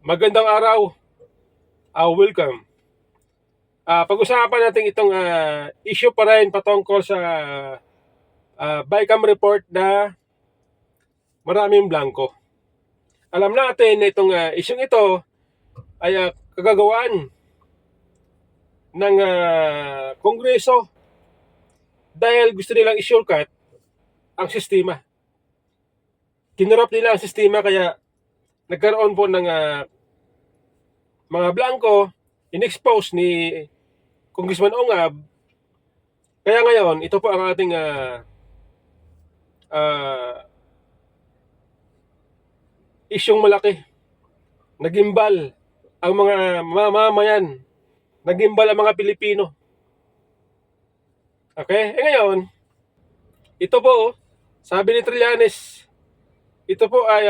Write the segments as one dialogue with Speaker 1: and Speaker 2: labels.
Speaker 1: Magandang araw. Welcome. Pag-usapan natin itong issue pa rin patungkol sa BICAM report na maraming blanco. Alam natin na itong issue ito ay kagagawaan ng Kongreso dahil gusto nilang i-shortcut ang sistema. Kinurap nila ang sistema kaya nagkaroon po ng mga blanco in-expose ni Congressman Ongab. Kaya ngayon, ito po ang ating isyong malaki. Nagimbal ang mga mamamayan. Nagimbal ang mga Pilipino. Okay? Ngayon, ito po, sabi ni Trillanes, ito po ay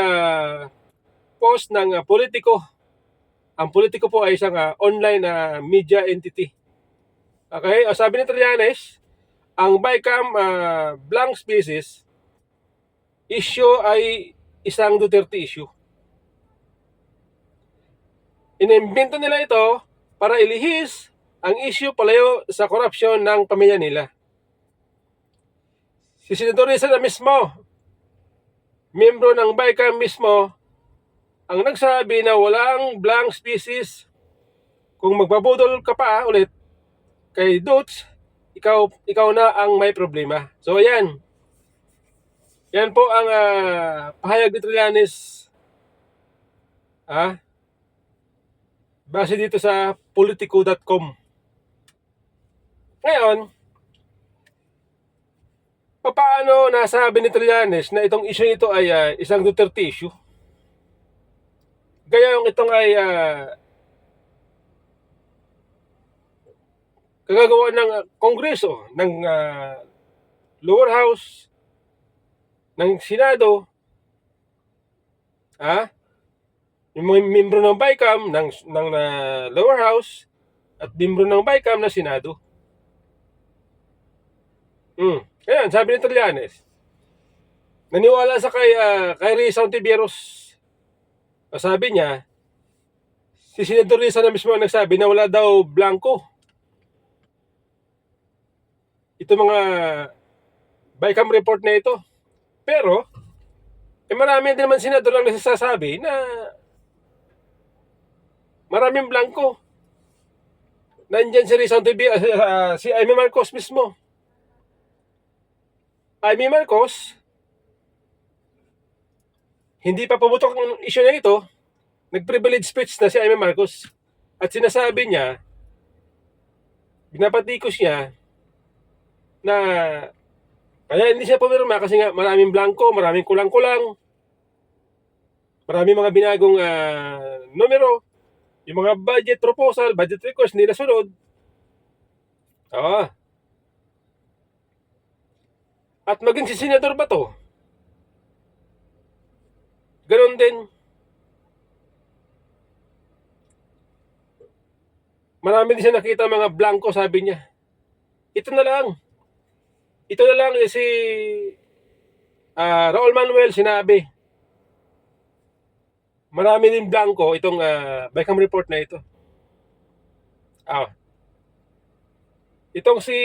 Speaker 1: post ng Politico. Ang Politico po ay isang online media entity. Okay? Sabi ni Trillanes, ang BICAM blank species issue ay isang Duterte issue. Inimbento nila ito para ilihis ang issue palayo sa korupsyon ng pamilya nila. Si Senador Risa na mismo, miyembro ng BICAM mismo, ang nagsabi na walang blank species. Kung magbabudol ka pa ulit kay Dutch, ikaw na ang may problema. So yan. Yan po ang pahayag ni Trillanes. Base dito sa politico.com. Ngayon, paano nasabi ni Trillanes na itong issue nito ay isang Duterte issue? Gayong itong ay kagagawa ng Kongreso, ng lower house, ng Senado, yung mga membro ng BICAM ng lower house at membro ng BICAM na Senado. Ayan, sabi ni Trillanes, naniwala sa kay Risa Ontiveros. Sabi niya, si Senador Risa na mismo ang nagsabi na wala daw blanco. Ito mga BICAM report na ito. Pero, marami din naman senador ang nagsasabi na maraming blanco. Nandyan si Risa Ontiveros, si Amy Marcos mismo. Amy Marcos, hindi pa pumutok ang issue na ito, nag-privilege speech na si Amy Marcos. At sinasabi niya, binapatikos niya, na kaya hindi siya pumirma kasi nga maraming blanco, maraming kulang-kulang, maraming mga binagong numero, yung mga budget proposal, budget request, hindi nasunod. At maging si Senador Bato, ganoon din. Marami din siya nakita mga blanco, sabi niya. Ito na lang si Raul Manuel sinabi. Marami din blanco itong BICAM report na ito. Itong si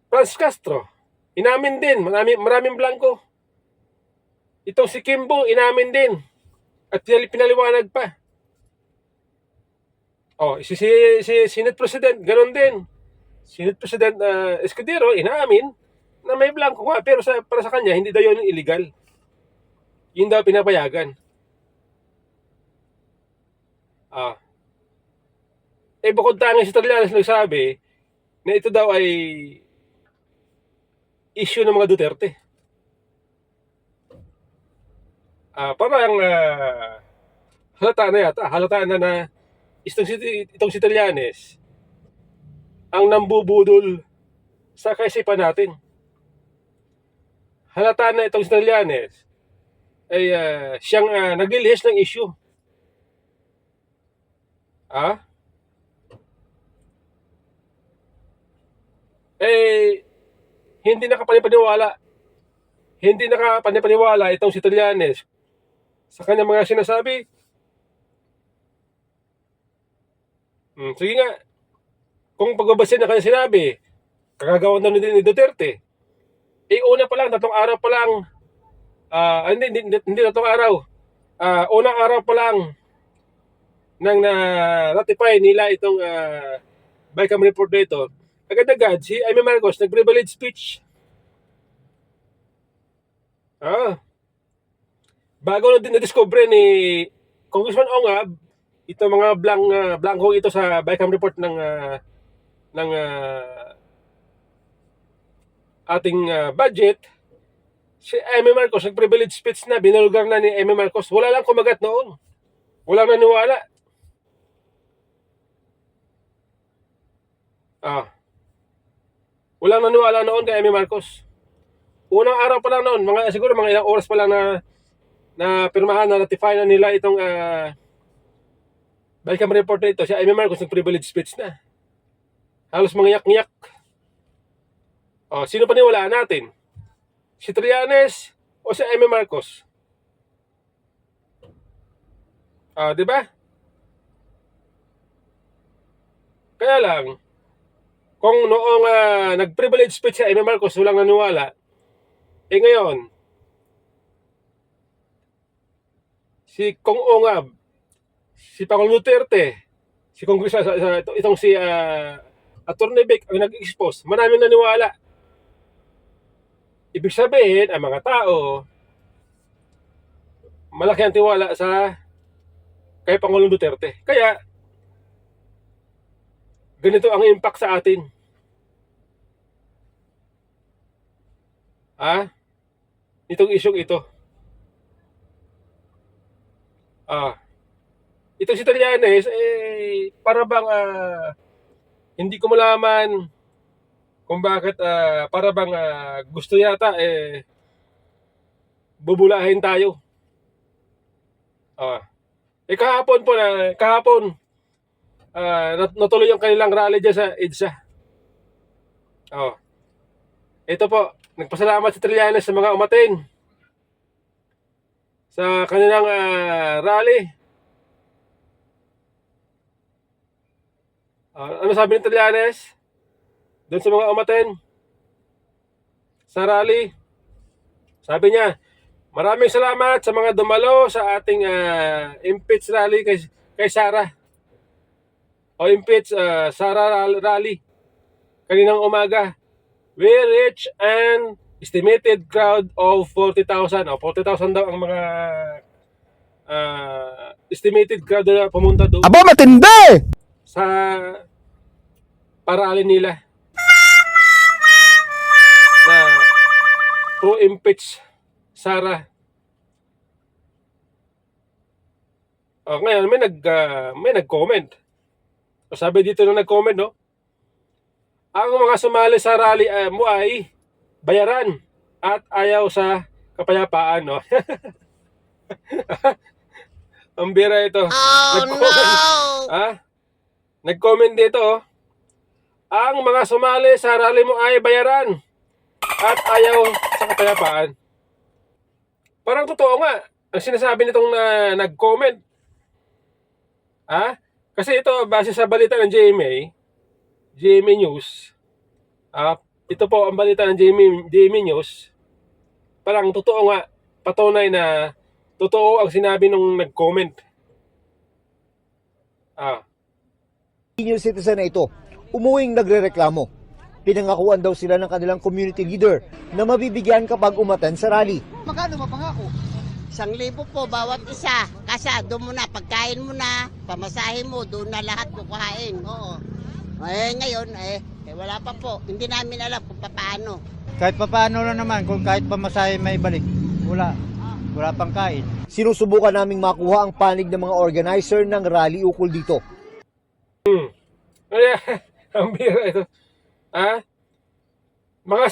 Speaker 1: Franz Castro, inamin din, maraming blanco. Itong si Kimbo, inamin din. At pinaliwanag pa. Si Senate President, ganoon din. Senate President Escudero, inaamin na may blanco nga, pero para sa kanya, hindi daw yun illegal. Yun daw pinapayagan. Bukod tangi si Trillanes nagsabi na ito daw ay issue ng mga Duterte. Parang halata na itong si Trillanes ang nambubudol sa kaisipan natin. Halata na itong si Trillanes ay siyang naglilihis ng issue. Hindi nakapaniwala itong si Trillanes sa kanyang mga sinasabi. Sige nga, kung pagbabasin na kanyang sinabi, kagagawa na ni Duterte, una pa lang, 3 araw pa lang, hindi 3 araw, unang araw pa lang nang na-ratify nila itong BICAM report na ito, agad-agad si Amy Marcos nag-privilege speech. Bago na din na-discover ni Congressman Ongab ito mga blanco ito sa BICAM report ng ating budget, si Amy Marcos nag-privilege speech na, binulgar na ni Amy Marcos. Wala lang kumagat noon. Walang naniwala. Walang naniwala noon kay Amy Marcos. Unang araw pa lang noon, siguro mga ilang oras pa lang na pirmahan, na ratify na nila itong BICAM report na ito, si Amy Marcos nag-privilege speech na. Halos mangyak-ngyak. Sino paniwalaan natin? Si Trillanes o si Amy Marcos? Di ba? Kaya lang, kung noong nag-privilege speech si Amy Marcos, walang naniwala, ngayon, si Kong Ongab, si Pangulong Duterte, si Congress, itong si Atty. Vic ang nag-expose, maraming naniwala. Ibig sabihin, ang mga tao, malaki ang tiwala kay Pangulong Duterte. Kaya, ganito ang impact sa atin. Itong isyong ito. Itong si Trillanes, para bang hindi ko malaman kung bakit para bang gusto yata bubulahin tayo. Kahapon natuloy yung kanilang rally dyan sa EDSA. Ito po, nagpasalamat si Trillanes sa mga umatin sa kanilang rally. Ano sabi ni Trillanes doon sa mga umatin sa rally? Sabi niya, maraming salamat sa mga dumalo sa ating impeach rally kay Sara. Impeach Sara rally kaninang umaga. We reached an estimated crowd of 40,000. 40,000 daw ang mga estimated crowd na pumunta doon.
Speaker 2: Aba, matindi!
Speaker 1: Sa paralin nila na pro-impeach Sara. Ngayon may nag-comment. Sabi dito na nag-comment, no? Ang mga sumali sa rally mo ay bayaran at ayaw sa kapayapaan, no? Ang bira ito. Nag-comment dito, ang mga sumali sa rally mo ay bayaran at ayaw sa kapayapaan. Parang totoo nga ang sinasabi nitong nag-comment. Kasi ito, base sa balita ng GMA News, ito po ang balita ng GMA News, parang totoo nga, patunay na totoo ang sinabi nung nag-comment.
Speaker 2: Senior citizen na ito, umuwing nagrereklamo. Pinangakuan daw sila ng kanilang community leader na mabibigyan kapag umaten sa rally. Magkano mapangako?
Speaker 3: 1,000 po bawat isa. Kasi doon mo na, pagkain mo na, pamasahe mo, doon na lahat kukuhain. Oo. Ngayon, wala pa po. Hindi namin alam kung paano.
Speaker 4: Kahit paano lang naman, kung kahit pamasahe may balik, wala pang kain.
Speaker 2: Sinusubukan naming makuha ang panig ng mga organizer ng rally ukol dito.
Speaker 1: Ang bira ito. Mga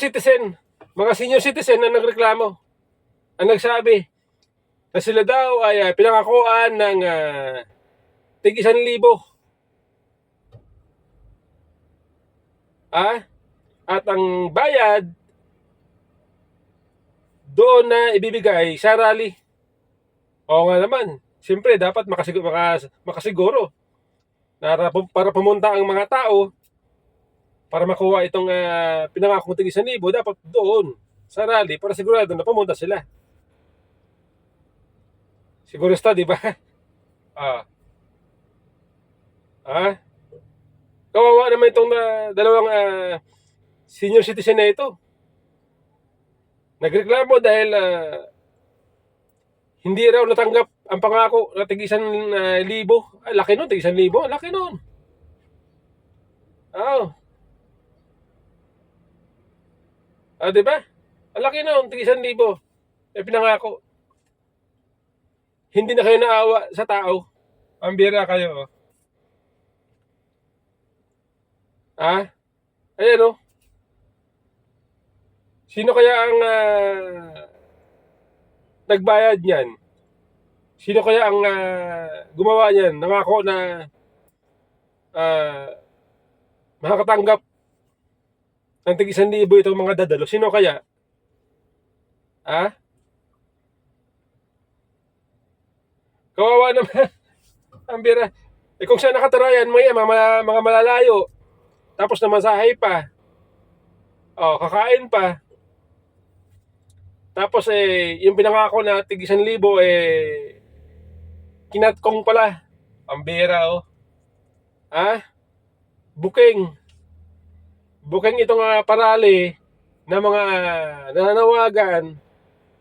Speaker 1: senior citizen na nagreklamo, ang nagsabi na sila daw ay pinangakuan ng tig 1,000. At ang bayad doon na ibibigay sa rally. Oo nga naman. Siyempre, dapat makasiguro para pumunta ang mga tao para makuha itong pinangakong tig 1,000, dapat doon sa rally para sigurado na pumunta sila. Siguro di ba? Ah, ah, kawawa naman itong dalawang senior citizen na ito. Nagreklamo dahil hindi raw natanggap ang pangako na tig 1,000. Laki nun, tig 1,000. Laki nun. Oo. Di ba? Ang laki nun, tig 1,000. Pinangako. Hindi na kayo naawa sa tao. Ang bira kayo. Ayan o. Sino kaya ang nagbayad niyan? Sino kaya ang gumawa niyan? Nangako na makakatanggap ng tig 1,000 itong mga dadalo. Sino kaya? Kawawa naman. Ang bira. Kung saan nakatira yan, mga malalayo. Tapos namasahay pa. Kakain pa. Tapos yung pinangako na tig 1,000 kinatkong pala. Ang bira Booking. Booking itong parali na mga nananawagan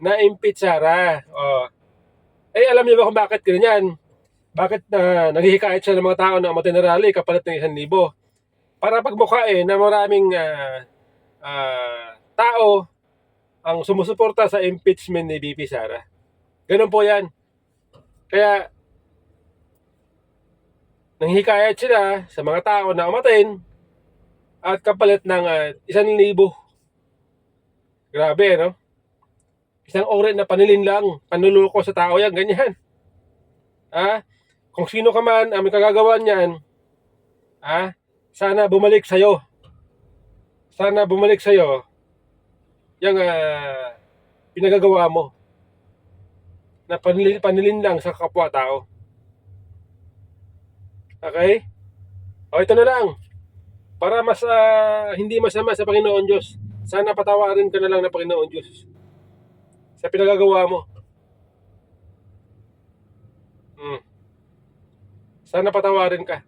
Speaker 1: na impeach Sara. Alam niyo ba kung bakit ganyan? Bakit naghihikayat siya ng mga tao na umattend na rally kapalit ng 1,000? Para pagmukhain na maraming tao ang sumusuporta sa impeachment ni VP Sara. Ganun po yan. Kaya nanghihikayat sila sa mga tao na umattend at kapalit ng 1,000. Grabe, no? Isang uri na panlilinlang, panluloko sa tao yan, ganyan. Kung sino ka man ang may kagagawa niyan, sana bumalik sa'yo. Sana bumalik sa'yo yung pinagagawa mo na panlilinlang sa kapwa-tao. Okay? Ito na lang. Para mas hindi masama sa Panginoon Diyos, sana patawarin ka na lang ng Panginoon Diyos sa pinagagawa mo. Sana patawarin ka.